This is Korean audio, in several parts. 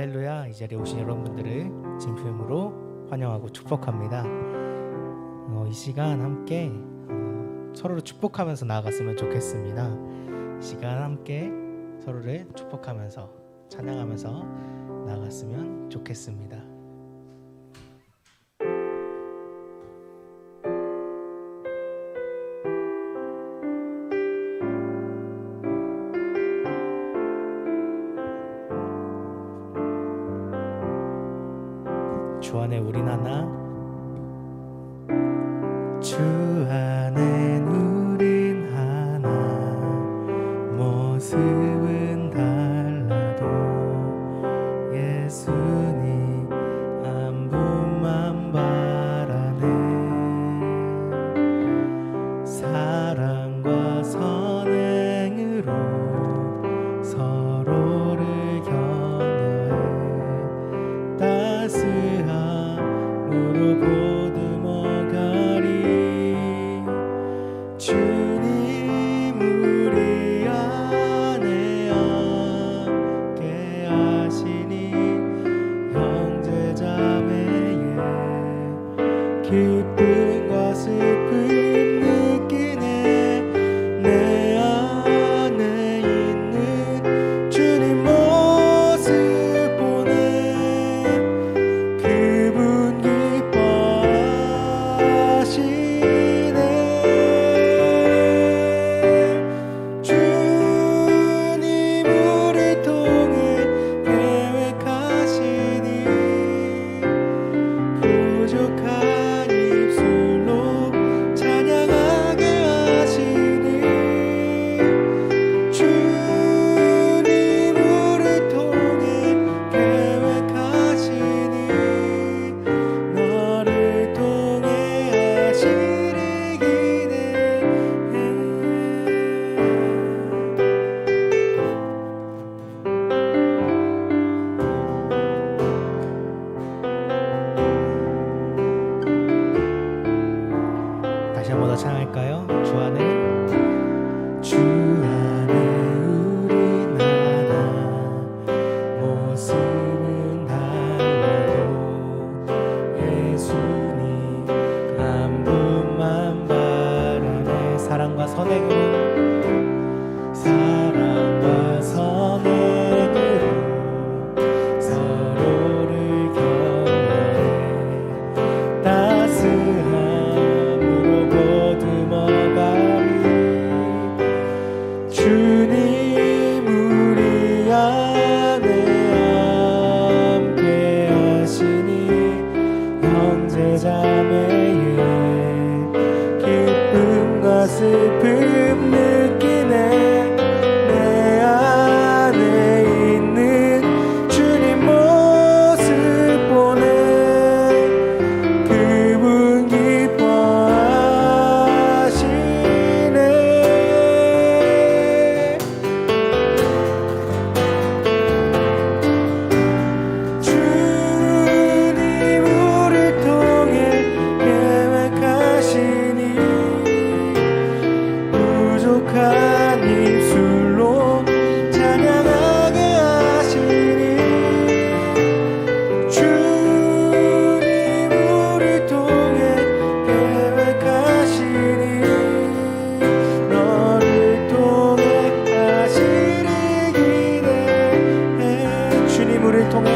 할렐루야. 이 자리에 오신 여러분들을 진품으로 환영하고 축복합니다. 이 시간 함께 서로를 축복하면서 나아갔으면 좋겠습니다. 이 시간 함께 서로를 축복하면서 찬양하면서 나아갔으면 좋겠습니다. 주 안에 우린 하나, 주 안엔 우린 하나, 모습은 달라도 예수님 한 분만 바라네. 사랑과 선행으로 서로를 격려해 따스함으로 보듬어가리. 주님 우리 안에 함께 하시니 형제자매의 기쁨과 슬픔 느끼네. 내 안에 있는 주님 모습 보네. 그분 기뻐하시네. 주님 우리 통해 계획하시니 부족한 입술로 찬양하게 하시니. 주님 우리 통해 계획하시니 너를 통해 하시리 기대해. 다시 한 번 더 찬양할까요? 주 안에 우린 하나, 모습은 달라도 예수님 한 분만 바라네. 사랑과 선행으로 서로를 격려해 따스함으로 보듬어가리. 주님 우리 안에 함께 하시니 형제자매의 기쁨과 슬픔 느끼네. 내 안에 있는 주님 모습 보네. 그분 기뻐하시네. 주님 우리 통해 계획하시니 부족한 입술로 찬양하게 하시니. 주님 우리 통해 계획하시니 너를 통해 하시리 기대해. 주님 우리 통해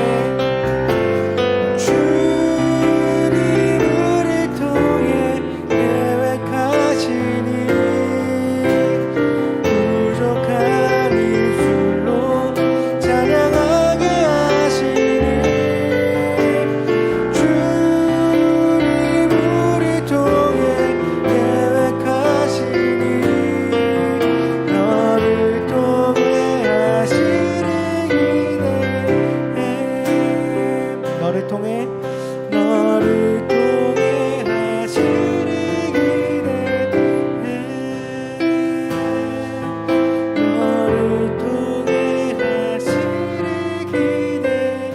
계획하시니 부족한 입술로 찬양하게 하시니. 주님 우리 통해 계획하시니 너를 통해 하시리 기대해. 너를 통해 하시리 기대해. 너를 통해 하시리 기대해.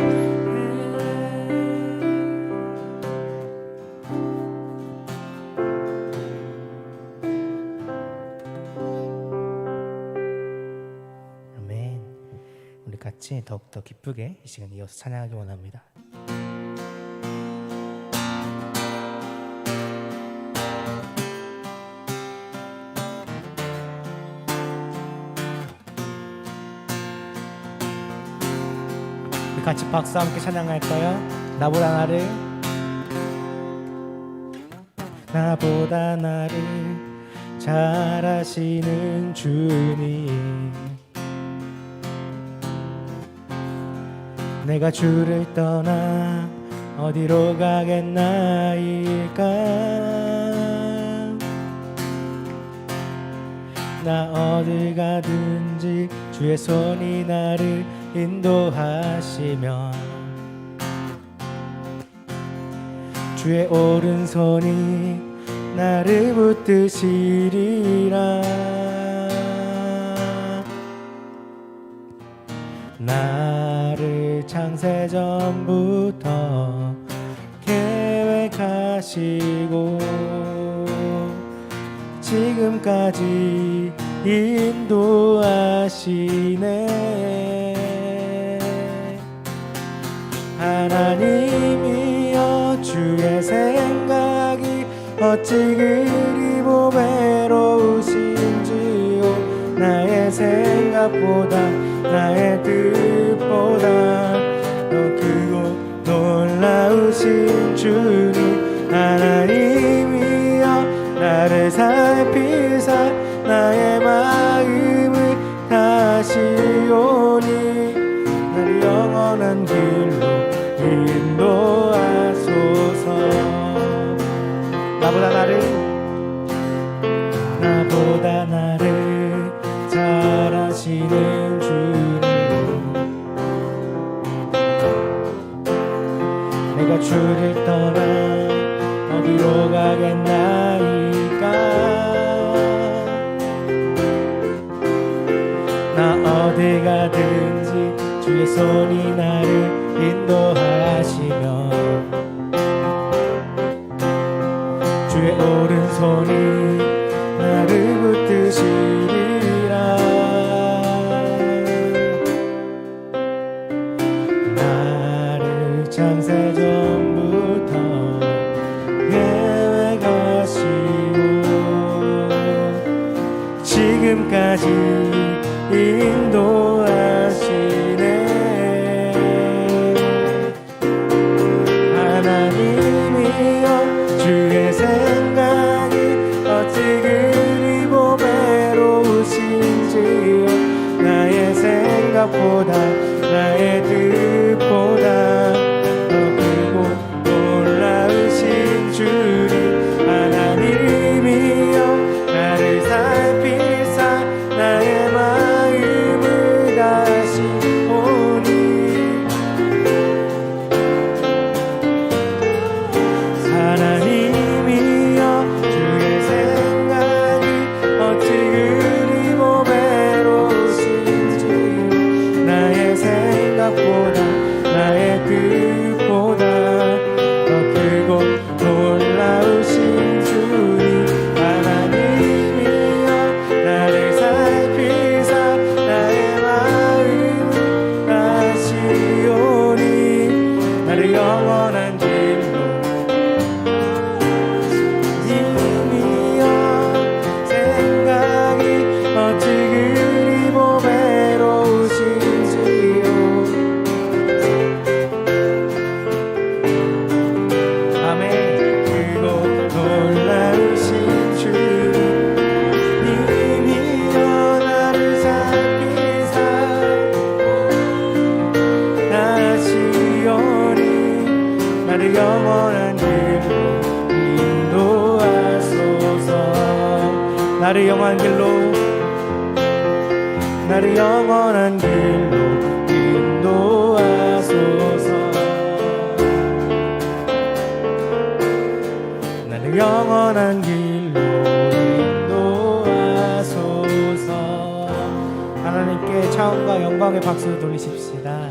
아멘. 우리 같이 같이 더욱더 기쁘게 이 시간 이어서 찬양하기 원합니다. 우리 같이 박수 함께 찬양할까요? 나보다 나를 잘 아시는 주님, 내가 주를 떠나 어디로 가겠나이까. 나 어딜 가든지 주의 손이 나를 인도하시며 주의 오른손이 나를 붙드시리라. 나를 창세전부터 계획하시고 지금까지 인도하시네. 하나님이여, 주의 생각이 어찌 그리 보배로우신지요. 나의 생각보다 나의 뜻보다 더 크고 놀라우신 주님, 하나님이여, 나를 살피사 나의 마음을 다시오니 나를 영원한 길로 인도하소서. 나보다 나를 잘 아시는 주님, 내가 주를 떠나 어디로 가겠나이까. 나 어디 가든지 주의 손이 나를 인도하시며 주의 오른손이 나를 붙드시리라. 나를 창세전부터 계획하시고 지금까지 인도하시네. 하나님이여, 주의 생각이 어찌 그리 보배로우신지요. 나의 생각보다 나의 뜻보다 더 크고 놀라우신 주님, 하나님이여, 나를 살피사 나의 마음을 다시 오니 하나님이여, 주의 생각이 어찌 그리 보배로우신지 나의 생각보다 나의 뜻보다 더 크고 놀라우신 주님, 하나님이여, 나를 살피사 나의 마음을 다시오니 나를 영원한 길로 님이여, 생각이 어찌 그리 보배로우신지요. 아멘. 크고 놀라우신 주님, 님이여, 나를 살피사 다시오니 나를 영원한 길로 인도하소서. 나를 영원한 길로 인도하소서. 나를 영원한 길로 인도하소서. 하나님께 차원과 영광의 박수 돌리십시다. 아멘.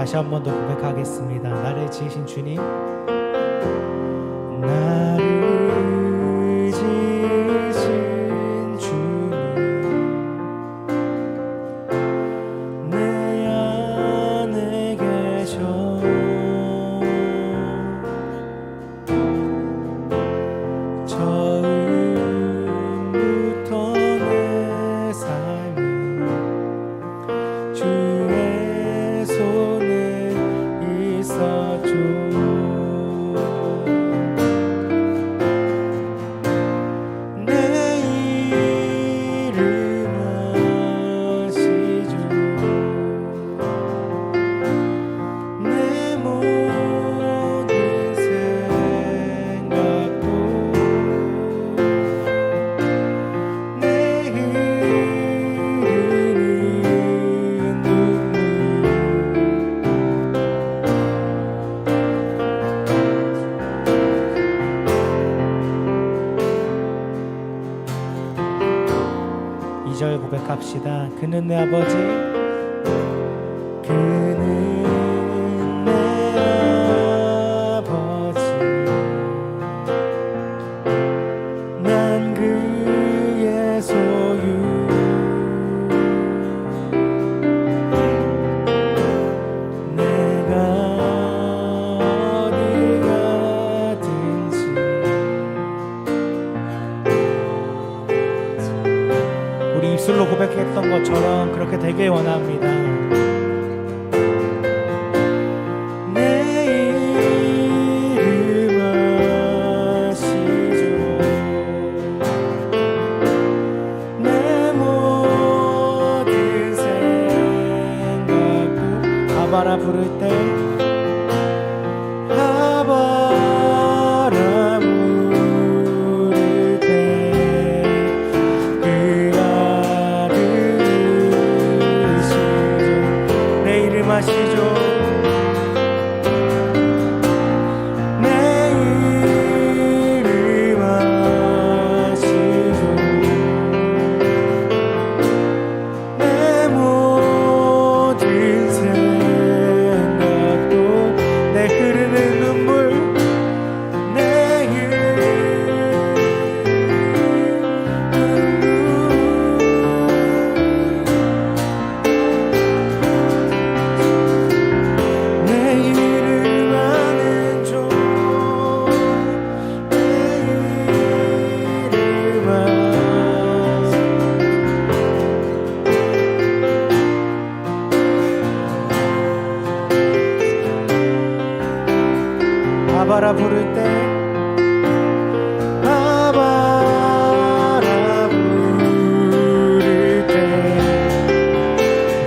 다시 한 번 더 고백하겠습니다. 나를 지으신 주님, 나를 지으신 주님, 내 안에 계셔. 처음부터 내 삶은 주의 손에 있었죠. 내 이름 아시죠. 내 모든 생각도 내 흐르는 눈물 이 절 고백합시다. 그는 내 아버지, 그는 내 아버지, 난 그의 소유. 내가 어디 가든지 우리 입술로 고백했던 것처럼 그렇게 되길 원합니다. 내 이름 아시죠. 내 모든 생각도 아바라 부를 때, 아바라 부를 때 그 아들이시죠. 내 이름 아시죠. 내 이름 아시죠. 내 모든 생각도 내 흐르는 눈물 내 이름 아는 종, 내 이름 아바라 부를 때, 아바라 부를 때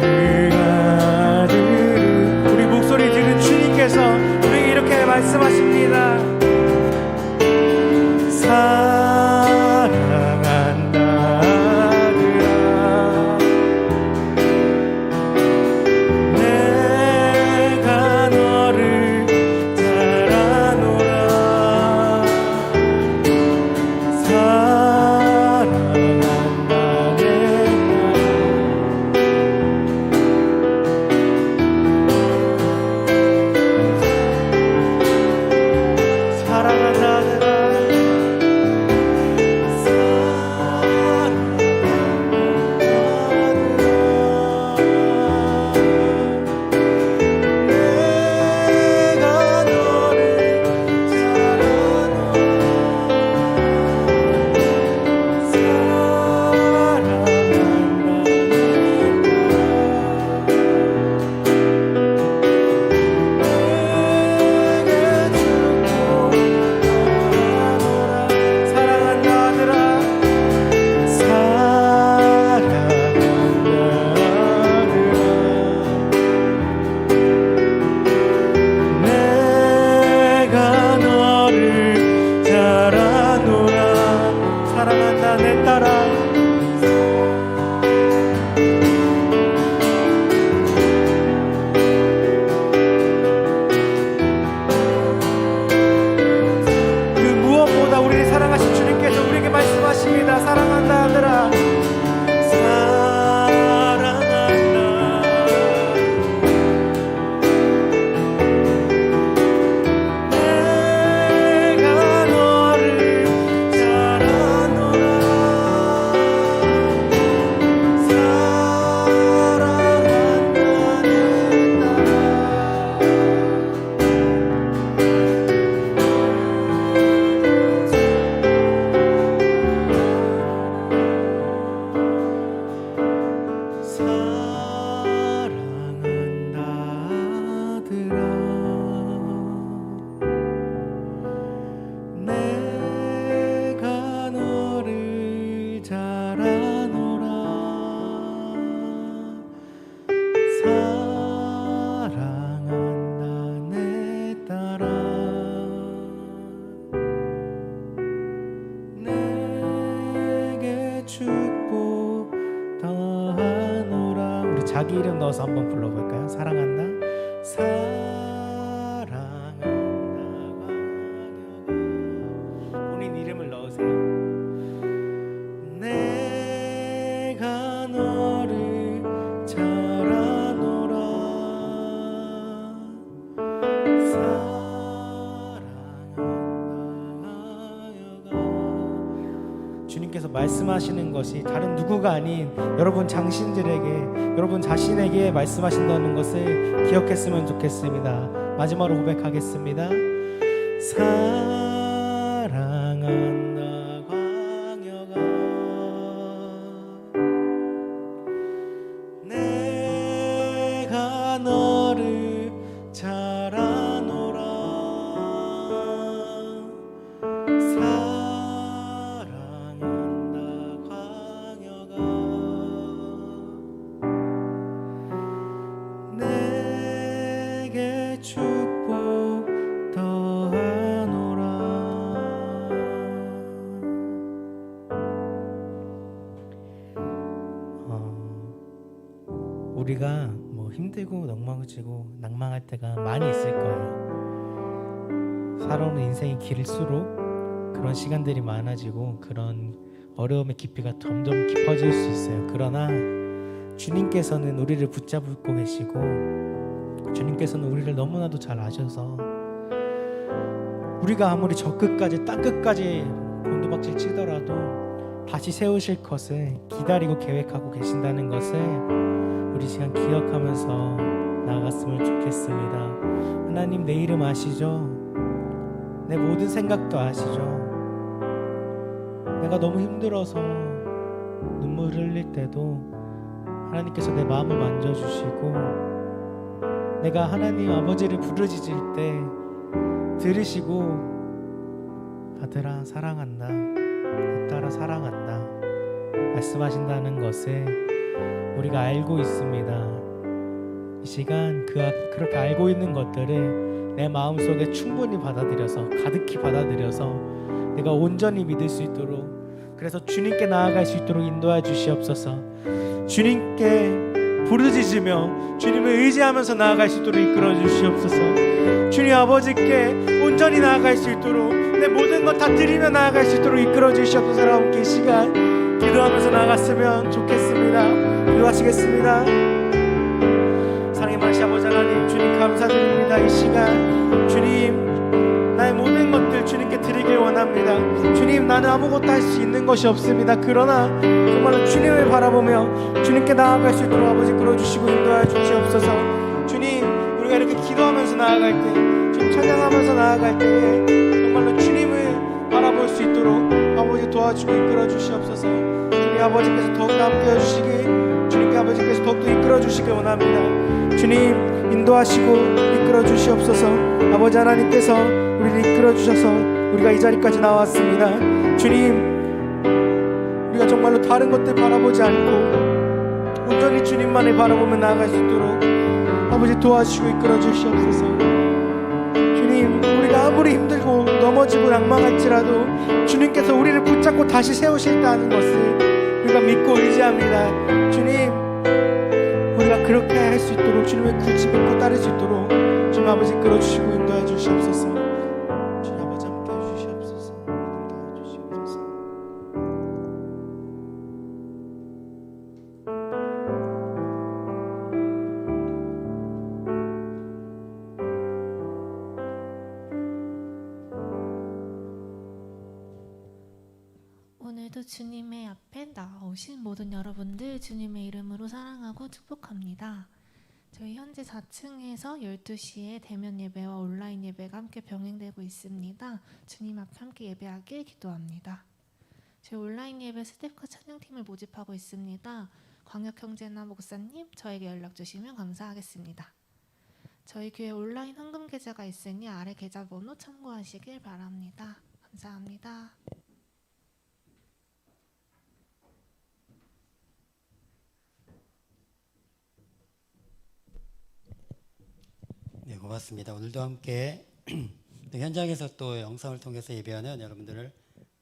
그 아들을, 우리 목소리 들은 주님께서 우리 이렇게 말씀하십니다. 사랑한다 아들아, 내가 너를 잘 아노라. 자기 이름 넣어서 한번 불러볼까요? 사랑한다. 사랑한다. 본인 이름을 넣으세요. 내가 너를 잘 아노라. 주님께서 말씀하시는 것이 다른 누구가 아닌 여러분 장신들에게, 여러분 자신에게 말씀하신다는 것을 기억했으면 좋겠습니다. 마지막으로 고백하겠습니다. 사랑한다 광야가 내가 너를 잘 아노라. 축복 더하노라. 우리가 뭐 힘들고 낭망할 때가 많이 있을 거예요. 살아오는 인생이 길수록 그런 시간들이 많아지고 그런 어려움의 깊이가 점점 깊어질 수 있어요. 그러나 주님께서는 우리를 붙잡고 계시고 주님께서는 우리를 너무나도 잘 아셔서 우리가 아무리 저 끝까지 땅 끝까지 곤두박질 치더라도 다시 세우실 것을 기다리고 계획하고 계신다는 것을 우리 시간 기억하면서 나아갔으면 좋겠습니다. 하나님, 내 이름 아시죠? 내 모든 생각도 아시죠? 내가 너무 힘들어서 눈물을 흘릴 때도 하나님께서 내 마음을 만져주시고 내가 하나님 아버지를 부르짖을 때 들으시고 아들아 사랑한다, 딸아 사랑한다 말씀하신다는 것을 우리가 알고 있습니다. 이 시간 그렇게 알고 있는 것들을 내 마음속에 충분히 받아들여서 가득히 받아들여서 내가 온전히 믿을 수 있도록, 그래서 주님께 나아갈 수 있도록 인도해 주시옵소서. 주님께 부르짖으며 주님을 의지하면서 나아갈 수 있도록 이끌어 주시옵소서. 주님 아버지께 온전히 나아갈 수 있도록 내 모든 것 다 드리며 나아갈 수 있도록 이끌어 주시옵소서. 함께 이 시간 기도하면서 나아갔으면 좋겠습니다. 기도하시겠습니다. 사랑의 마시 아버지 하나님, 주님 감사드립니다. 이 시간 주님 나의 모든 것들 주님께 드리길 원합니다. 주님, 나는 아무것도 할 수 있는 것이 없습니다. 그러나 정말로 주님을 바라보며 주님께 나아갈 수 있도록 아버지 끌어주시고 인도하여 주시옵소서. 주님, 우리가 이렇게 기도하면서 나아갈 때, 주님 찬양하면서 나아갈 때에 정말로 주님을 바라볼 수 있도록 아버지 도와주고 이끌어 주시옵소서. 주님 아버지께서 더욱더 함께 해주시기, 주님께 아버지께서 더욱더 이끌어 주시기 원합니다. 주님 인도하시고 이끌어 주시옵소서. 아버지 하나님께서 우리를 이끌어 주셔서 우리가 이 자리까지 나왔습니다. 주님, 우리가 정말로 다른 것들 바라보지 않고 온전히 주님만을 바라보며 나아갈 수 있도록 아버지 도와주시고 이끌어 주시옵소서. 주님, 우리가 아무리 힘들고 넘어지고 낭망할지라도 주님께서 우리를 붙잡고 다시 세우실다는 것을 우리가 믿고 의지합니다. 주님, 우리가 그렇게 할 수 있도록 주님의 굳이 믿고 따를 수 있도록 주님 아버지 끌어주시고 인도해 주시옵소서. 주님 아버지 함께 해주시옵소서. 인도해 주시옵소서. 오늘도 주님의 앞에 나오신 모든 여러분들 주님의 이름으로 사랑하고 축복합니다. 저희 현재 4층에서 12시에 대면 예배와 온라인 예배가 함께 병행되고 있습니다. 주님 앞에 함께 예배하길 기도합니다. 저희 온라인 예배 스태프과 찬양팀을 모집하고 있습니다. 광역 형제나 목사님 저에게 연락 주시면 감사하겠습니다. 저희 교회 온라인 헌금 계좌가 있으니 아래 계좌번호 참고하시길 바랍니다. 감사합니다. 네, 고맙습니다. 오늘도 함께 현장에서 또 영상을 통해서 예배하는 여러분들을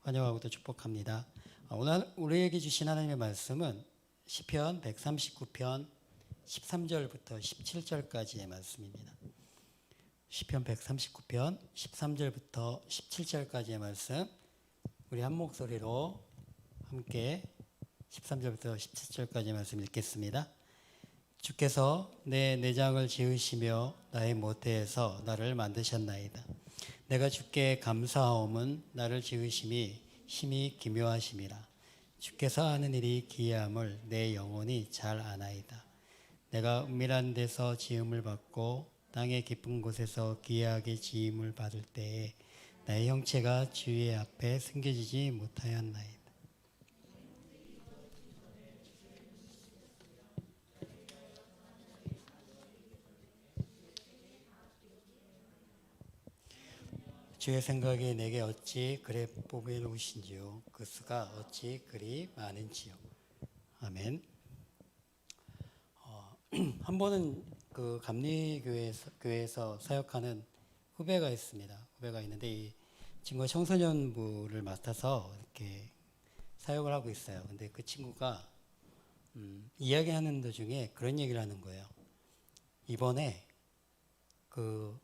환영하고 또 축복합니다. 오늘 우리에게 주신 하나님의 말씀은 시편 139편 13절부터 17절까지의 말씀입니다. 시편 139편 13절부터 17절까지의 말씀, 우리 한 목소리로 함께 13절부터 17절까지의 말씀 읽겠습니다. 주께서 내 내장을 지으시며 나의 모태에서 나를 만드셨나이다. 내가 주께 감사하옴은 나를 지으심이 심히 기묘하심이라. 주께서 하는 일이 기이함을 내 영혼이 잘 아나이다. 내가 은밀한 데서 지음을 받고 땅의 깊은 곳에서 기이하게 지음을 받을 때에 나의 형체가 주의 앞에 숨겨지지 못하였나이다. 주의 생각이 내게 어찌 그래 보배로우신지요, 그 수가 어찌 그리 많은지요. 아멘. 한 번은 그 감리교회에서 사역하는 후배가 있습니다. 후배가 있는데 이 친구가 청소년부를 맡아서 이렇게 사역을 하고 있어요. 근데 그 친구가 이야기하는 도중에 그런 얘기를 하는 거예요. 이번에 그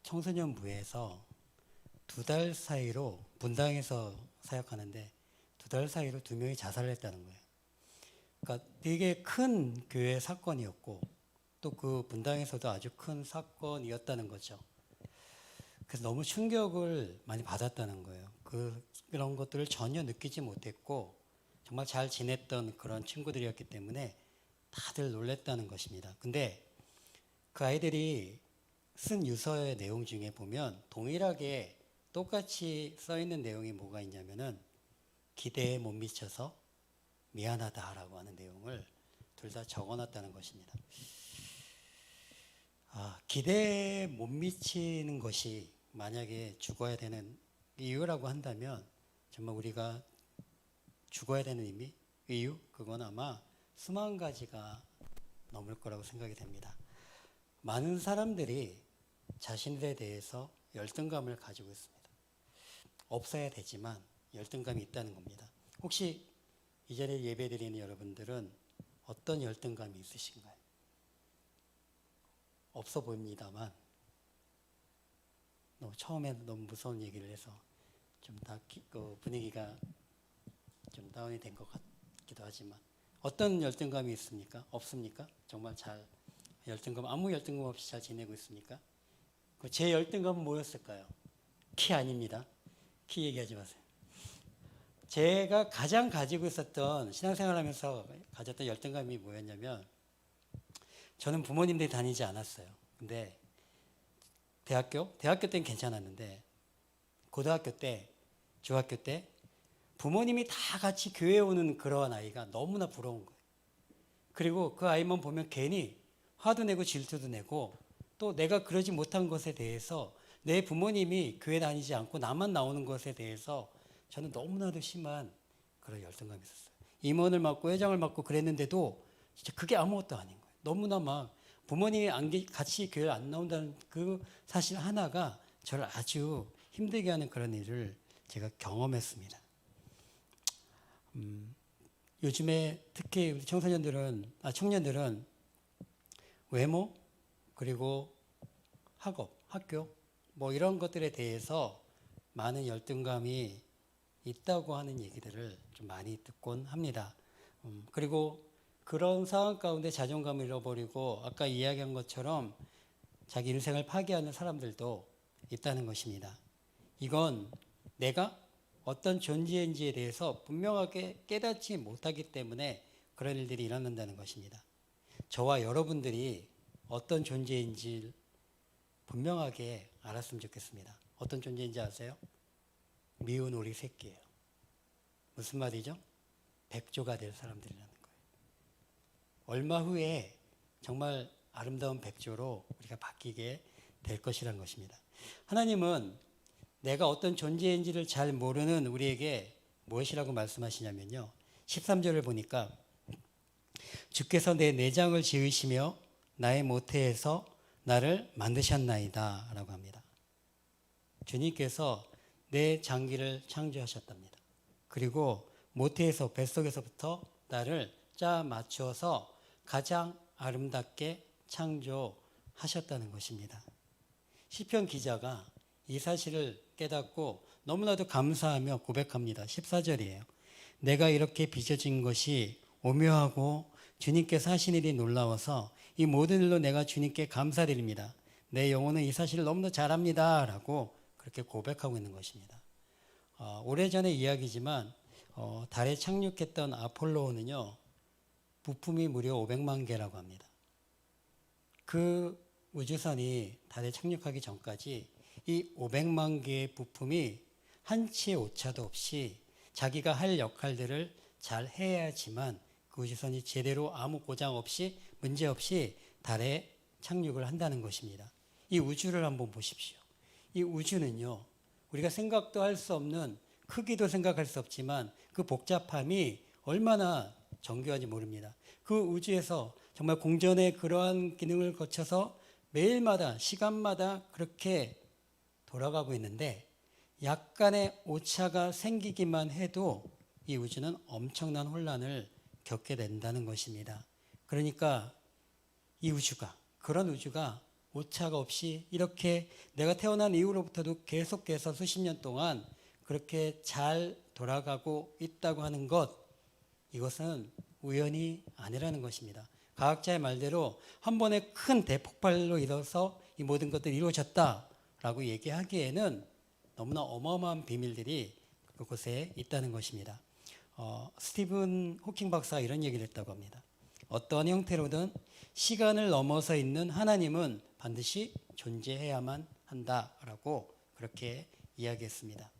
청소년부에서 2달 사이로 분당에서 사역하는데 2달 사이로 2명이 자살을 했다는 거예요. 그러니까 되게 큰 교회 사건이었고 또 그 분당에서도 아주 큰 사건이었다는 거죠. 그래서 너무 충격을 많이 받았다는 거예요. 그런 것들을 전혀 느끼지 못했고 정말 잘 지냈던 그런 친구들이었기 때문에 다들 놀랬다는 것입니다. 근데 그 아이들이 쓴 유서의 내용 중에 보면 동일하게 똑같이 써 있는 내용이 뭐가 있냐면은 기대에 못 미쳐서 미안하다라고 하는 내용을 둘 다 적어놨다는 것입니다. 기대에 못 미치는 것이 만약에 죽어야 되는 이유라고 한다면 정말 우리가 죽어야 되는 이유? 그건 아마 수만 가지가 넘을 거라고 생각이 됩니다. 많은 사람들이 자신들에 대해서 열등감을 가지고 있습니다. 없어야 되지만 열등감이 있다는 겁니다. 혹시 이 자리에 예배드리는 여러분들은 어떤 열등감이 있으신가요? 없어 보입니다만 처음에 너무 무서운 얘기를 해서 좀 다 분위기가 좀 다운이 된 것 같기도 하지만 어떤 열등감이 있습니까? 없습니까? 정말 잘 아무 열등감 없이 잘 지내고 있습니까? 제 열등감은 뭐였을까요? 키 아닙니다. 키 얘기하지 마세요. 제가 가장 가지고 있었던 신앙생활하면서 가졌던 열등감이 뭐였냐면 저는 부모님들이 다니지 않았어요. 근데 대학교 때는 괜찮았는데 고등학교 때, 중학교 때 부모님이 다 같이 교회에 오는 그러한 아이가 너무나 부러운 거예요. 그리고 그 아이만 보면 괜히 화도 내고 질투도 내고 또 내가 그러지 못한 것에 대해서 내 부모님이 교회 다니지 않고 나만 나오는 것에 대해서 저는 너무나도 심한 그런 열등감이 있었어요. 임원을 맡고 회장을 맡고 그랬는데도 진짜 그게 아무것도 아닌 거예요. 너무나 막 부모님이 같이 교회를 안 나온다는 그 사실 하나가 저를 아주 힘들게 하는 그런 일을 제가 경험했습니다. 요즘에 특히 우리 청년들은 외모 그리고 학교 뭐 이런 것들에 대해서 많은 열등감이 있다고 하는 얘기들을 좀 많이 듣곤 합니다. 그리고 그런 상황 가운데 자존감을 잃어버리고 아까 이야기한 것처럼 자기 인생을 파괴하는 사람들도 있다는 것입니다. 이건 내가 어떤 존재인지에 대해서 분명하게 깨닫지 못하기 때문에 그런 일들이 일어난다는 것입니다. 저와 여러분들이 어떤 존재인지 분명하게 알았으면 좋겠습니다. 어떤 존재인지 아세요? 미운 우리 새끼예요. 무슨 말이죠? 백조가 될 사람들이라는 거예요. 얼마 후에 정말 아름다운 백조로 우리가 바뀌게 될 것이라는 것입니다. 하나님은 내가 어떤 존재인지를 잘 모르는 우리에게 무엇이라고 말씀하시냐면요. 13절을 보니까 주께서 내 내장을 지으시며 나의 모태에서 나를 만드셨나이다 라고 합니다. 주님께서 내 장기를 창조하셨답니다. 그리고 모태에서 뱃속에서부터 나를 짜 맞추어서 가장 아름답게 창조하셨다는 것입니다. 시편 기자가 이 사실을 깨닫고 너무나도 감사하며 고백합니다. 14절이에요. 내가 이렇게 빚어진 것이 오묘하고 주님께서 하신 일이 놀라워서 이 모든 일로 내가 주님께 감사드립니다. 내 영혼은 이 사실을 너무나 잘합니다. 라고 그렇게 고백하고 있는 것입니다. 오래전의 이야기지만 달에 착륙했던 아폴로는요, 부품이 무려 500만 개라고 합니다. 그 우주선이 달에 착륙하기 전까지 이 500만 개의 부품이 한치의 오차도 없이 자기가 할 역할들을 잘 해야지만 그 우주선이 제대로 아무 고장 없이 문제 없이 달에 착륙을 한다는 것입니다. 이 우주를 한번 보십시오. 이 우주는요, 우리가 생각도 할 수 없는, 크기도 생각할 수 없지만 그 복잡함이 얼마나 정교한지 모릅니다. 그 우주에서 정말 공전의 그러한 기능을 거쳐서 매일마다 시간마다 그렇게 돌아가고 있는데 약간의 오차가 생기기만 해도 이 우주는 엄청난 혼란을 겪게 된다는 것입니다. 그러니까 이 우주가, 그런 우주가 오차가 없이 이렇게 내가 태어난 이후로부터도 계속해서 수십 년 동안 그렇게 잘 돌아가고 있다고 하는 것, 이것은 우연이 아니라는 것입니다. 과학자의 말대로 한 번의 큰 대폭발로 인해서 이 모든 것들이 이루어졌다라고 얘기하기에는 너무나 어마어마한 비밀들이 그곳에 있다는 것입니다. 스티븐 호킹 박사가 이런 얘기를 했다고 합니다. 어떤 형태로든 시간을 넘어서 있는 하나님은 반드시 존재해야만 한다라고 그렇게 이야기했습니다.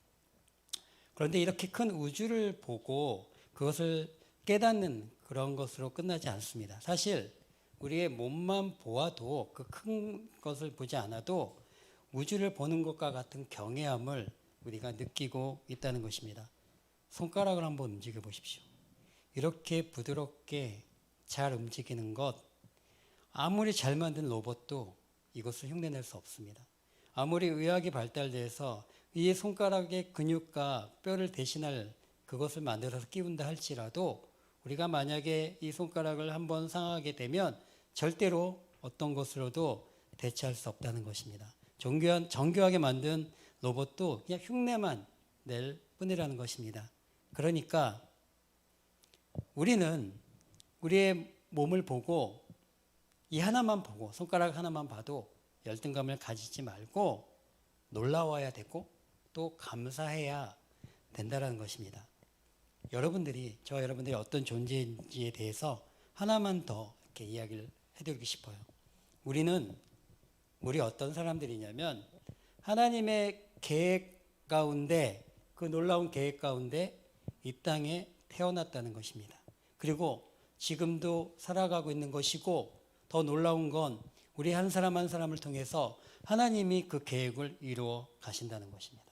그런데 이렇게 큰 우주를 보고 그것을 깨닫는 그런 것으로 끝나지 않습니다. 사실 우리의 몸만 보아도 그 큰 것을 보지 않아도 우주를 보는 것과 같은 경외함을 우리가 느끼고 있다는 것입니다. 손가락을 한번 움직여 보십시오. 이렇게 부드럽게 잘 움직이는 것, 아무리 잘 만든 로봇도 이것을 흉내낼 수 없습니다. 아무리 의학이 발달돼서 이 손가락의 근육과 뼈를 대신할 그것을 만들어서 끼운다 할지라도 우리가 만약에 이 손가락을 한번 상하게 되면 절대로 어떤 것으로도 대체할 수 없다는 것입니다. 정교하게 만든 로봇도 그냥 흉내만 낼 뿐이라는 것입니다. 그러니까 우리는 우리의 몸을 보고 이 하나만 보고 손가락 하나만 봐도 열등감을 가지지 말고 놀라워야 되고 또 감사해야 된다는 것입니다. 저와 여러분들이 어떤 존재인지에 대해서 하나만 더 이렇게 이야기를 해드리고 싶어요. 우리 어떤 사람들이냐면 하나님의 계획 가운데, 그 놀라운 계획 가운데 이 땅에 태어났다는 것입니다. 그리고 지금도 살아가고 있는 것이고 더 놀라운 건 우리 한 사람 한 사람을 통해서 하나님이 그 계획을 이루어 가신다는 것입니다.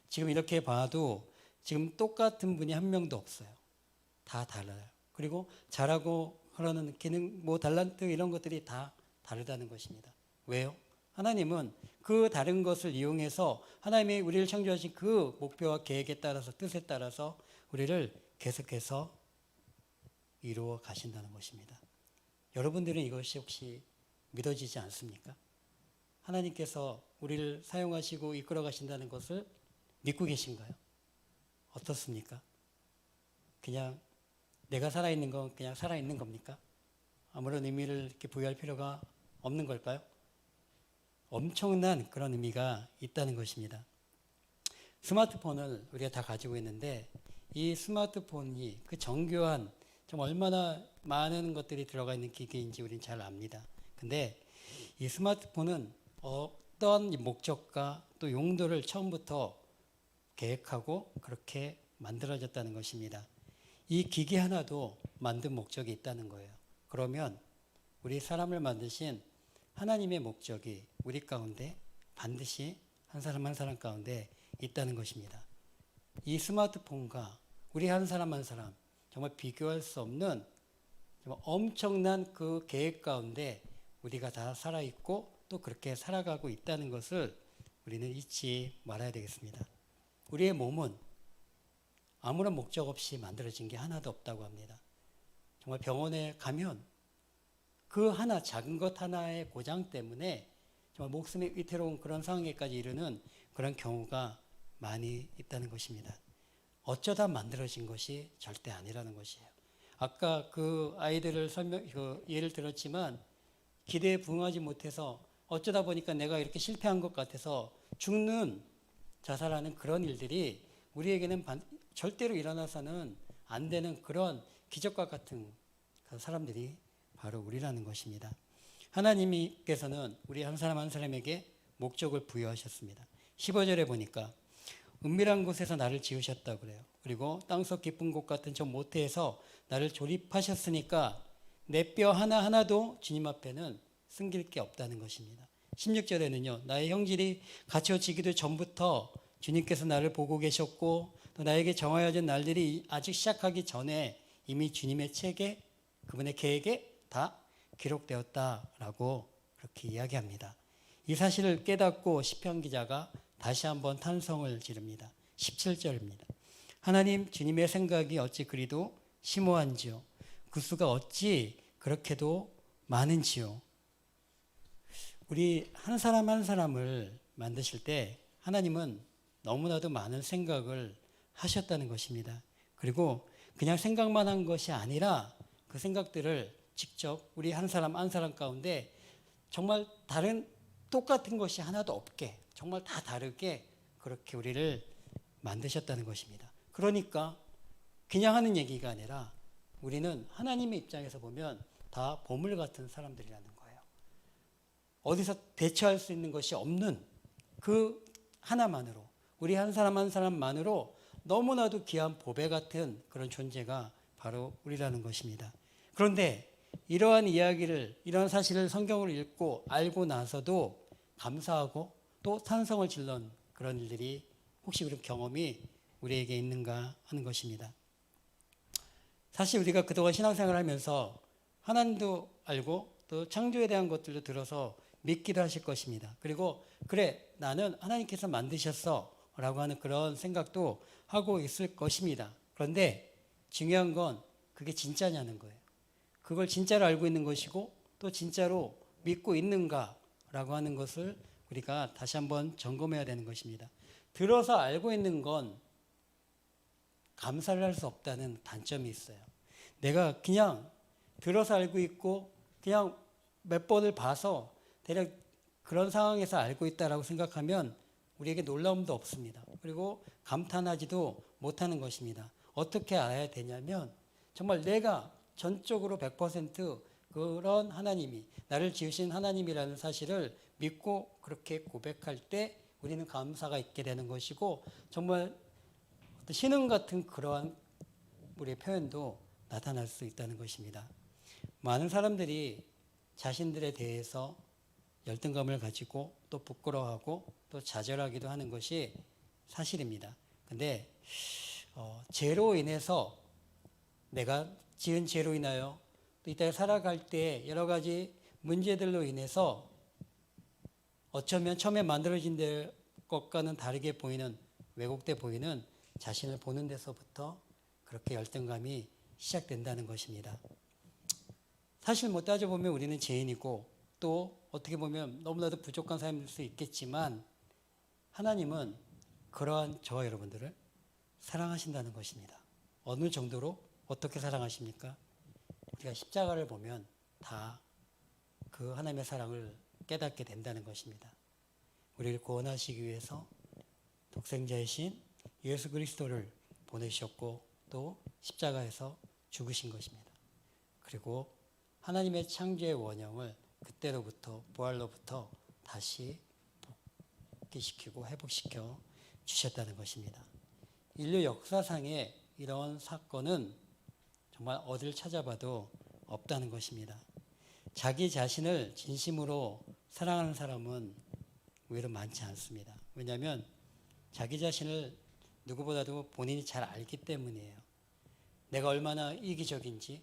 지금 이렇게 봐도 지금 똑같은 분이 한 명도 없어요. 다 달라요. 그리고 잘하고 하려는 기능, 달란트 이런 것들이 다 다르다는 것입니다. 왜요? 하나님은 그 다른 것을 이용해서 하나님이 우리를 창조하신 그 목표와 계획에 따라서 뜻에 따라서 우리를 계속해서 이루어 가신다는 것입니다. 여러분들은 이것이 혹시 믿어지지 않습니까? 하나님께서 우리를 사용하시고 이끌어 가신다는 것을 믿고 계신가요? 어떻습니까? 그냥 내가 살아있는 건 그냥 살아있는 겁니까? 아무런 의미를 이렇게 부여할 필요가 없는 걸까요? 엄청난 그런 의미가 있다는 것입니다. 스마트폰을 우리가 다 가지고 있는데 이 스마트폰이 그 정교한 좀 얼마나 많은 것들이 들어가 있는 기기인지 우리는 잘 압니다. 근데 이 스마트폰은 어떤 목적과 또 용도를 처음부터 계획하고 그렇게 만들어졌다는 것입니다. 이 기기 하나도 만든 목적이 있다는 거예요. 그러면 우리 사람을 만드신 하나님의 목적이 우리 가운데 반드시 한 사람 한 사람 가운데 있다는 것입니다. 이 스마트폰과 우리 한 사람 한 사람 정말 비교할 수 없는 정말 엄청난 그 계획 가운데 우리가 다 살아있고 또 그렇게 살아가고 있다는 것을 우리는 잊지 말아야 되겠습니다. 우리의 몸은 아무런 목적 없이 만들어진 게 하나도 없다고 합니다. 정말 병원에 가면 그 하나 작은 것 하나의 고장 때문에 정말 목숨이 위태로운 그런 상황에까지 이르는 그런 경우가 많이 있다는 것입니다. 어쩌다 만들어진 것이 절대 아니라는 것이에요. 아까 그 아이들을 예를 들었지만 기대에 부응하지 못해서 어쩌다 보니까 내가 이렇게 실패한 것 같아서 죽는 자살하는 그런 일들이 우리에게는 절대로 일어나서는 안 되는 그런 기적과 같은 그 사람들이 바로 우리라는 것입니다. 하나님께서는 우리 한 사람 한 사람에게 목적을 부여하셨습니다. 15절에 보니까 은밀한 곳에서 나를 지으셨다고 그래요. 그리고 땅속 깊은 곳 같은 저 모태에서 나를 조립하셨으니까 내 뼈 하나하나도 주님 앞에는 숨길 게 없다는 것입니다. 16절에는요. 나의 형질이 갖춰지기도 전부터 주님께서 나를 보고 계셨고 또 나에게 정하여진 날들이 아직 시작하기 전에 이미 주님의 책에 그분의 계획에 다 기록되었다라고 그렇게 이야기합니다. 이 사실을 깨닫고 시편 기자가 다시 한번 탄성을 지릅니다. 17절입니다. 하나님 주님의 생각이 어찌 그리도 심오한지요. 그 수가 어찌 그렇게도 많은지요. 우리 한 사람 한 사람을 만드실 때 하나님은 너무나도 많은 생각을 하셨다는 것입니다. 그리고 그냥 생각만 한 것이 아니라 그 생각들을 직접 우리 한 사람 한 사람 가운데 정말 다른 똑같은 것이 하나도 없게 정말 다 다르게 그렇게 우리를 만드셨다는 것입니다. 그러니까 그냥 하는 얘기가 아니라 우리는 하나님의 입장에서 보면 다 보물 같은 사람들이라는 거예요. 어디서 대처할 수 있는 것이 없는 그 하나만으로 우리 한 사람 한 사람만으로 너무나도 귀한 보배 같은 그런 존재가 바로 우리라는 것입니다. 그런데 이러한 이야기를 이러한 사실을 성경을 읽고 알고 나서도 감사하고 또 찬성을 질른 그런 일들이 혹시 그런 경험이 우리에게 있는가 하는 것입니다. 사실 우리가 그동안 신앙생활을 하면서 하나님도 알고 또 창조에 대한 것들도 들어서 믿기도 하실 것입니다. 그리고 그래 나는 하나님께서 만드셨어 라고 하는 그런 생각도 하고 있을 것입니다. 그런데 중요한 건 그게 진짜냐는 거예요. 그걸 진짜로 알고 있는 것이고 또 진짜로 믿고 있는가라고 하는 것을 우리가 다시 한번 점검해야 되는 것입니다. 들어서 알고 있는 건 감사를 할 수 없다는 단점이 있어요. 내가 그냥 들어서 알고 있고 그냥 몇 번을 봐서 대략 그런 상황에서 알고 있다라고 생각하면 우리에게 놀라움도 없습니다. 그리고 감탄하지도 못하는 것입니다. 어떻게 알아야 되냐면 정말 내가 전적으로 100% 그런 하나님이 나를 지으신 하나님이라는 사실을 믿고 그렇게 고백할 때 우리는 감사가 있게 되는 것이고 정말 신흥 같은 그러한 우리의 표현도 나타날 수 있다는 것입니다. 많은 사람들이 자신들에 대해서 열등감을 가지고 또 부끄러워하고 또 좌절하기도 하는 것이 사실입니다. 근데 죄로 인해서 내가 지은 죄로 인하여 또 이 땅에 살아갈 때 여러 가지 문제들로 인해서 어쩌면 처음에 만들어진 것과는 다르게 보이는 왜곡돼 보이는 자신을 보는 데서부터 그렇게 열등감이 시작된다는 것입니다. 사실 뭐 따져보면 우리는 죄인이고 또 어떻게 보면 너무나도 부족한 사람일 수 있겠지만 하나님은 그러한 저와 여러분들을 사랑하신다는 것입니다. 어느 정도로 어떻게 사랑하십니까? 우리가 십자가를 보면 다 그 하나님의 사랑을 깨닫게 된다는 것입니다. 우리를 구원하시기 위해서 독생자이신 예수 그리스도를 보내셨고 또 십자가에서 죽으신 것입니다. 그리고 하나님의 창조의 원형을 그때로부터 부활로부터 다시 복귀시키고 회복시켜 주셨다는 것입니다. 인류 역사상에 이런 사건은 정말 어딜 찾아봐도 없다는 것입니다. 자기 자신을 진심으로 사랑하는 사람은 의외로 많지 않습니다. 왜냐하면 자기 자신을 누구보다도 본인이 잘 알기 때문이에요. 내가 얼마나 이기적인지,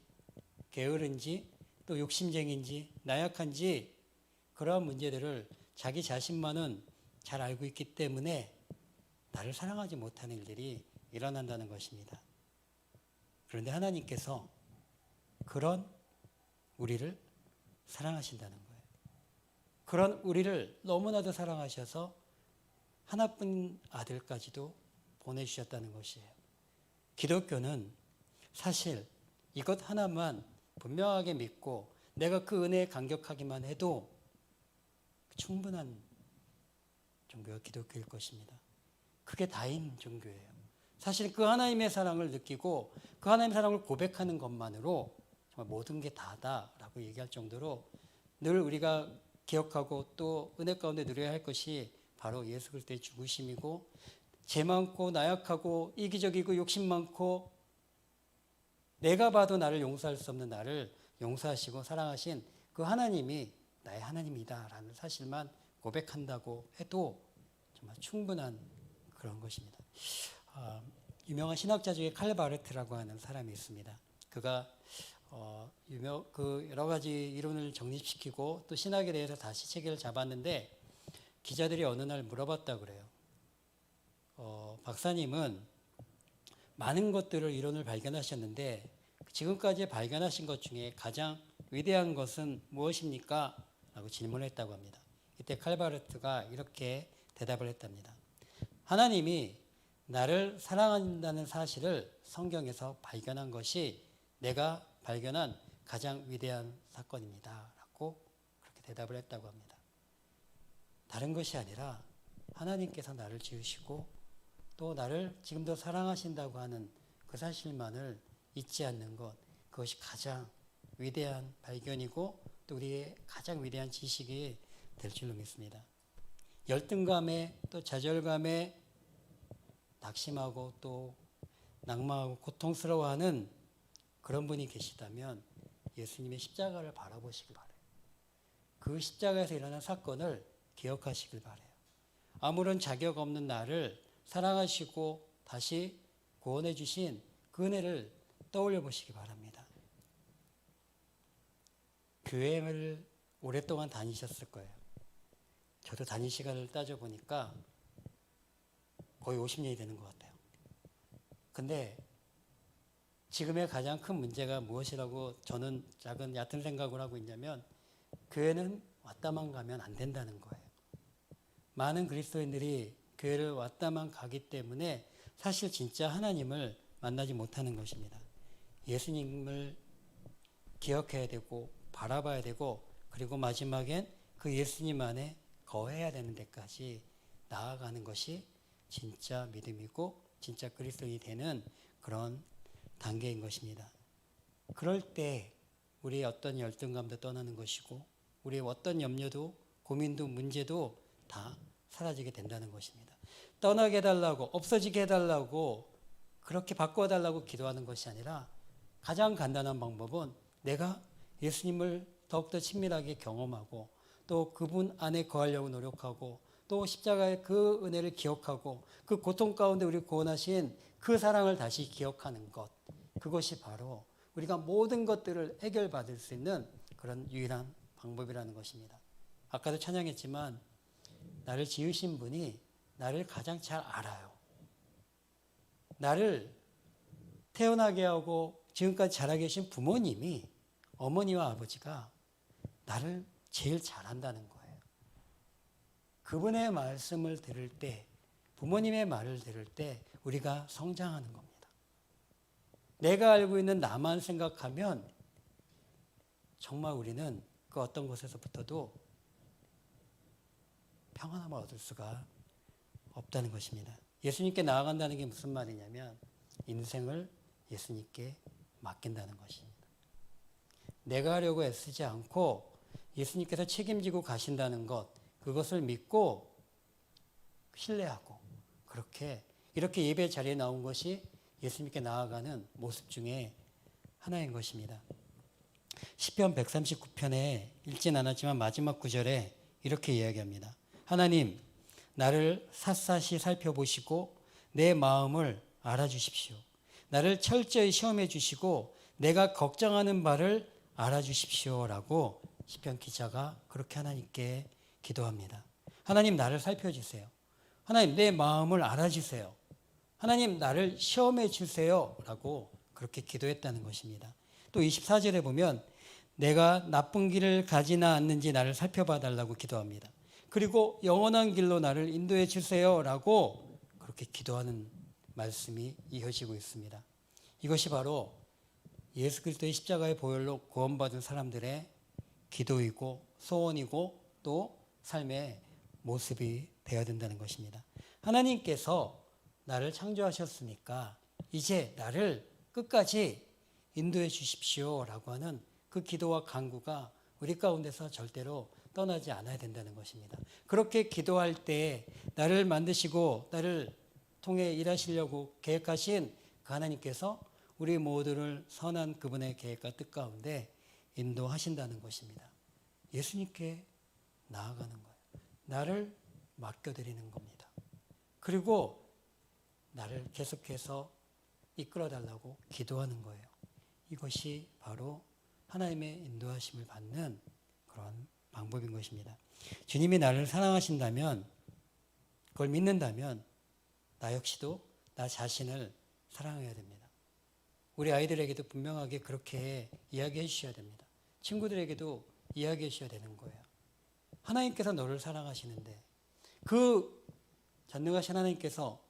게으른지, 또 욕심쟁인지, 나약한지 그러한 문제들을 자기 자신만은 잘 알고 있기 때문에 나를 사랑하지 못하는 일들이 일어난다는 것입니다. 그런데 하나님께서 그런 우리를 사랑하신다는 거예요. 그런 우리를 너무나도 사랑하셔서 하나뿐 아들까지도 보내주셨다는 것이에요. 기독교는 사실 이것 하나만 분명하게 믿고 내가 그 은혜에 감격하기만 해도 충분한 종교가 기독교일 것입니다. 그게 다인 종교예요. 사실 그 하나님의 사랑을 느끼고 그 하나님의 사랑을 고백하는 것만으로 정말 모든 게 다다라고 얘기할 정도로 늘 우리가 기억하고 또 은혜 가운데 누려야 할 것이 바로 예수 그리스도의 죽으심이고 죄 많고 나약하고 이기적이고 욕심 많고 내가 봐도 나를 용서할 수 없는 나를 용서하시고 사랑하신 그 하나님이 나의 하나님이다라는 사실만 고백한다고 해도 정말 충분한 그런 것입니다. 유명한 신학자 중에 칼 바르트라고 하는 사람이 있습니다. 그가 여러 가지 이론을 정립시키고 또 신학에 대해서 다시 체계를 잡았는데 기자들이 어느 날 물어봤다 그래요. 박사님은 많은 것들을 이론을 발견하셨는데 지금까지 발견하신 것 중에 가장 위대한 것은 무엇입니까? 라고 질문했다고 합니다. 이때 칼 바르트가 이렇게 대답을 했답니다. 하나님이 나를 사랑한다는 사실을 성경에서 발견한 것이 내가 발견한 가장 위대한 사건입니다. 라고 그렇게 대답을 했다고 합니다. 다른 것이 아니라 하나님께서 나를 지으시고 또 나를 지금도 사랑하신다고 하는 그 사실만을 잊지 않는 것, 그것이 가장 위대한 발견이고 또 우리의 가장 위대한 지식이 될 줄로 믿습니다. 열등감에 또 좌절감에 낙심하고 또 낭망하고 고통스러워하는 그런 분이 계시다면 예수님의 십자가를 바라보시길 바라요. 그 십자가에서 일어난 사건을 기억하시길 바라요. 아무런 자격 없는 나를 사랑하시고 다시 구원해 주신 그 은혜를 떠올려 보시기 바랍니다. 교회를 오랫동안 다니셨을 거예요. 저도 다닌 시간을 따져보니까 거의 50년이 되는 것 같아요. 근데 지금의 가장 큰 문제가 무엇이라고 저는 얕은 생각을 하고 있냐면 교회는 왔다만 가면 안 된다는 거예요. 많은 그리스도인들이 교회를 왔다만 가기 때문에 사실 진짜 하나님을 만나지 못하는 것입니다. 예수님을 기억해야 되고 바라봐야 되고 그리고 마지막엔 그 예수님 안에 거해야 되는 데까지 나아가는 것이 진짜 믿음이고 진짜 그리스도인이 되는 그런 단계인 것입니다. 그럴 때 우리의 어떤 열등감도 떠나는 것이고 우리의 어떤 염려도 고민도 문제도 다 사라지게 된다는 것입니다. 떠나게 해달라고 없어지게 해달라고 그렇게 바꿔달라고 기도하는 것이 아니라 가장 간단한 방법은 내가 예수님을 더욱더 친밀하게 경험하고 또 그분 안에 거하려고 노력하고 또 십자가의 그 은혜를 기억하고 그 고통 가운데 우리를 구원하신 그 사랑을 다시 기억하는 것, 그것이 바로 우리가 모든 것들을 해결받을 수 있는 그런 유일한 방법이라는 것입니다. 아까도 찬양했지만 나를 지으신 분이 나를 가장 잘 알아요. 나를 태어나게 하고 지금까지 자라게 계신 부모님이 어머니와 아버지가 나를 제일 잘한다는 거예요. 그분의 말씀을 들을 때, 부모님의 말을 들을 때 우리가 성장하는 겁니다. 내가 알고 있는 나만 생각하면 정말 우리는 그 어떤 곳에서부터도 평안함을 얻을 수가 없다는 것입니다. 예수님께 나아간다는 게 무슨 말이냐면 인생을 예수님께 맡긴다는 것입니다. 내가 하려고 애쓰지 않고 예수님께서 책임지고 가신다는 것, 그것을 믿고 신뢰하고 그렇게 이렇게 예배 자리에 나온 것이 예수님께 나아가는 모습 중에 하나인 것입니다. 시편 139편에 읽진 않았지만 마지막 구절에 이렇게 이야기합니다. 하나님, 나를 샅샅이 살펴보시고 내 마음을 알아주십시오. 나를 철저히 시험해 주시고 내가 걱정하는 바를 알아주십시오라고 시편 기자가 그렇게 하나님께 기도합니다. 하나님, 나를 살펴주세요. 하나님, 내 마음을 알아주세요. 하나님, 나를 시험해 주세요 라고 그렇게 기도했다는 것입니다. 또 24절에 보면 내가 나쁜 길을 가지나 않는지 나를 살펴봐 달라고 기도합니다. 그리고 영원한 길로 나를 인도해 주세요라고 그렇게 기도하는 말씀이 이어지고 있습니다. 이것이 바로 예수 그리스도의 십자가의 보혈로 구원받은 사람들의 기도이고 소원이고 또 삶의 모습이 되어야 된다는 것입니다. 하나님께서 나를 창조하셨으니까 이제 나를 끝까지 인도해 주십시오라고 하는 그 기도와 간구가 우리 가운데서 절대로 떠나지 않아야 된다는 것입니다. 그렇게 기도할 때 나를 만드시고 나를 통해 일하시려고 계획하신 그 하나님께서 우리 모두를 선한 그분의 계획과 뜻 가운데 인도하신다는 것입니다. 예수님께 나아가는 거예요. 나를 맡겨드리는 겁니다. 그리고 나를 계속해서 이끌어달라고 기도하는 거예요. 이것이 바로 하나님의 인도하심을 받는 그런 방법인 것입니다. 주님이 나를 사랑하신다면, 그걸 믿는다면 나 역시도 나 자신을 사랑해야 됩니다. 우리 아이들에게도 분명하게 그렇게 이야기해 주셔야 됩니다. 친구들에게도 이야기해 주셔야 되는 거예요. 하나님께서 너를 사랑하시는데, 그 전능하신 하나님께서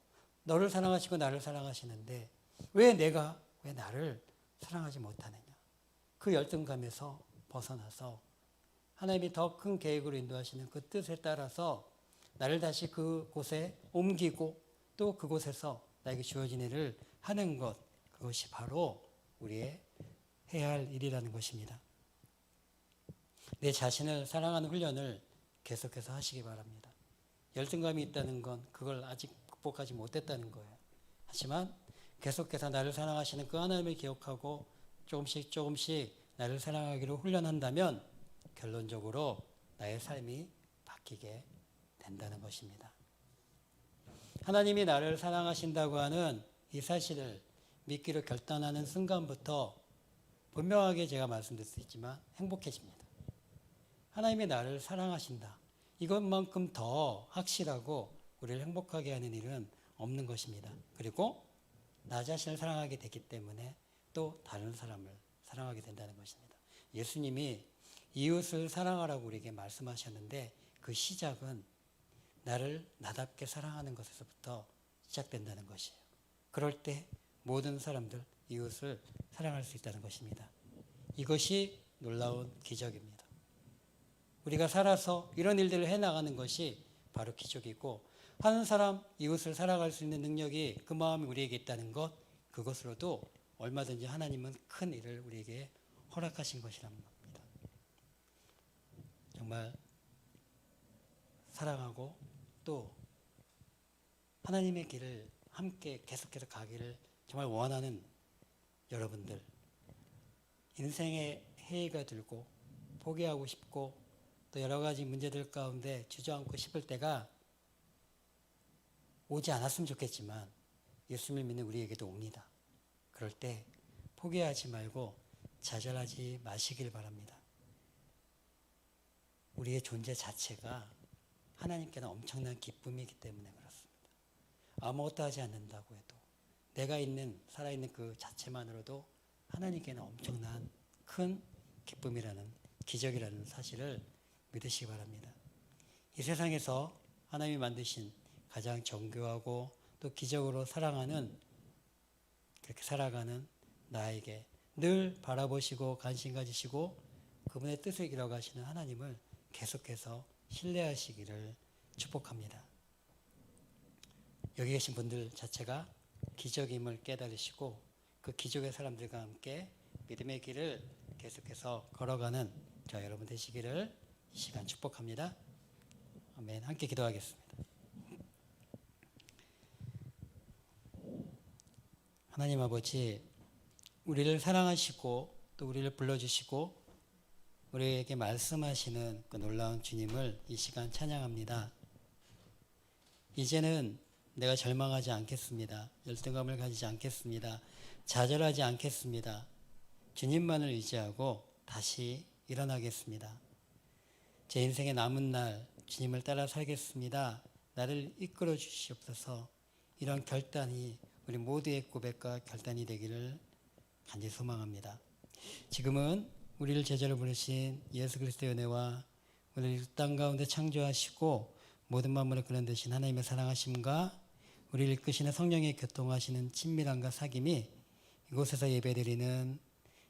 너를 사랑하시고 나를 사랑하시는데 왜 나를 사랑하지 못하느냐. 그 열등감에서 벗어나서 하나님이 더 큰 계획으로 인도하시는 그 뜻에 따라서 나를 다시 그곳에 옮기고 또 그곳에서 나에게 주어진 일을 하는 것, 그것이 바로 우리의 해야 할 일이라는 것입니다. 내 자신을 사랑하는 훈련을 계속해서 하시기 바랍니다. 열등감이 있다는 건 그걸 아직 극복하지 못했다는 거예요. 하지만 계속해서 나를 사랑하시는 그 하나님을 기억하고 조금씩 나를 사랑하기로 훈련한다면 결론적으로 나의 삶이 바뀌게 된다는 것입니다. 하나님이 나를 사랑하신다고 하는 이 사실을 믿기로 결단하는 순간부터 분명하게 제가 말씀드릴 수 있지만 행복해집니다. 하나님이 나를 사랑하신다. 이것만큼 더 확실하고 우리를 행복하게 하는 일은 없는 것입니다. 그리고 나 자신을 사랑하게 됐기 때문에 또 다른 사람을 사랑하게 된다는 것입니다. 예수님이 이웃을 사랑하라고 우리에게 말씀하셨는데 그 시작은 나를 나답게 사랑하는 것에서부터 시작된다는 것이에요. 그럴 때 모든 사람들, 이웃을 사랑할 수 있다는 것입니다. 이것이 놀라운 기적입니다. 우리가 살아서 이런 일들을 해나가는 것이 바로 기적이고, 한 사람, 이웃을 사랑할 수 있는 능력이 그 마음이 우리에게 있다는 것, 그것으로도 얼마든지 하나님은 큰 일을 우리에게 허락하신 것이라는 겁니다. 정말 사랑하고 또 하나님의 길을 함께 계속해서 가기를 정말 원하는 여러분들, 인생의 해이가 들고 포기하고 싶고 또 여러 가지 문제들 가운데 주저앉고 싶을 때가 오지 않았으면 좋겠지만 예수님을 믿는 우리에게도 옵니다. 그럴 때 포기하지 말고 좌절하지 마시길 바랍니다. 우리의 존재 자체가 하나님께는 엄청난 기쁨이기 때문에 그렇습니다. 아무것도 하지 않는다고 해도 내가 살아있는 그 자체만으로도 하나님께는 엄청난 큰 기쁨이라는, 기적이라는 사실을 믿으시기 바랍니다. 이 세상에서 하나님이 만드신 가장 정교하고 또 기적으로 그렇게 살아가는 나에게 늘 바라보시고 관심 가지시고 그분의 뜻을 이뤄가시는 하나님을 계속해서 신뢰하시기를 축복합니다. 여기 계신 분들 자체가 기적임을 깨달으시고 그 기적의 사람들과 함께 믿음의 길을 계속해서 걸어가는 저 여러분 되시기를 이 시간 축복합니다. 아멘. 함께 기도하겠습니다. 하나님 아버지, 우리를 사랑하시고 또 우리를 불러주시고 우리에게 말씀하시는 그 놀라운 주님을 이 시간 찬양합니다. 이제는 내가 절망하지 않겠습니다. 열등감을 가지지 않겠습니다. 좌절하지 않겠습니다. 주님만을 의지하고 다시 일어나겠습니다. 제 인생의 남은 날 주님을 따라 살겠습니다. 나를 이끌어 주시옵소서. 이런 결단이 우리 모두의 고백과 결단이 되기를 간절히 소망합니다. 지금은 우리를 제자로 부르신 예수 그리스도의 은혜와 우리를 땅 가운데 창조하시고 모든 만물을 그런 되신 하나님의 사랑하심과 우리를 이끄시는 성령의 교통하시는 친밀함과 사귐이 이곳에서 예배드리는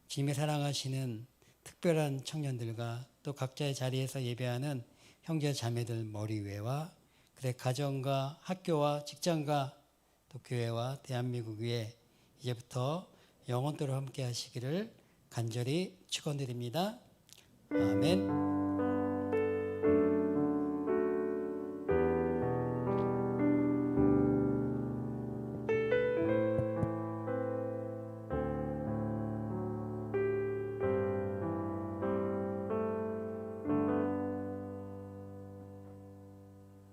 주님이 사랑하시는 특별한 청년들과 또 각자의 자리에서 예배하는 형제 자매들 머리 위에와 그의 가정과 학교와 직장과 또 교회와 대한민국 위에 이제부터 영원토록 함께 하시기를 간절히 축원드립니다. 아멘.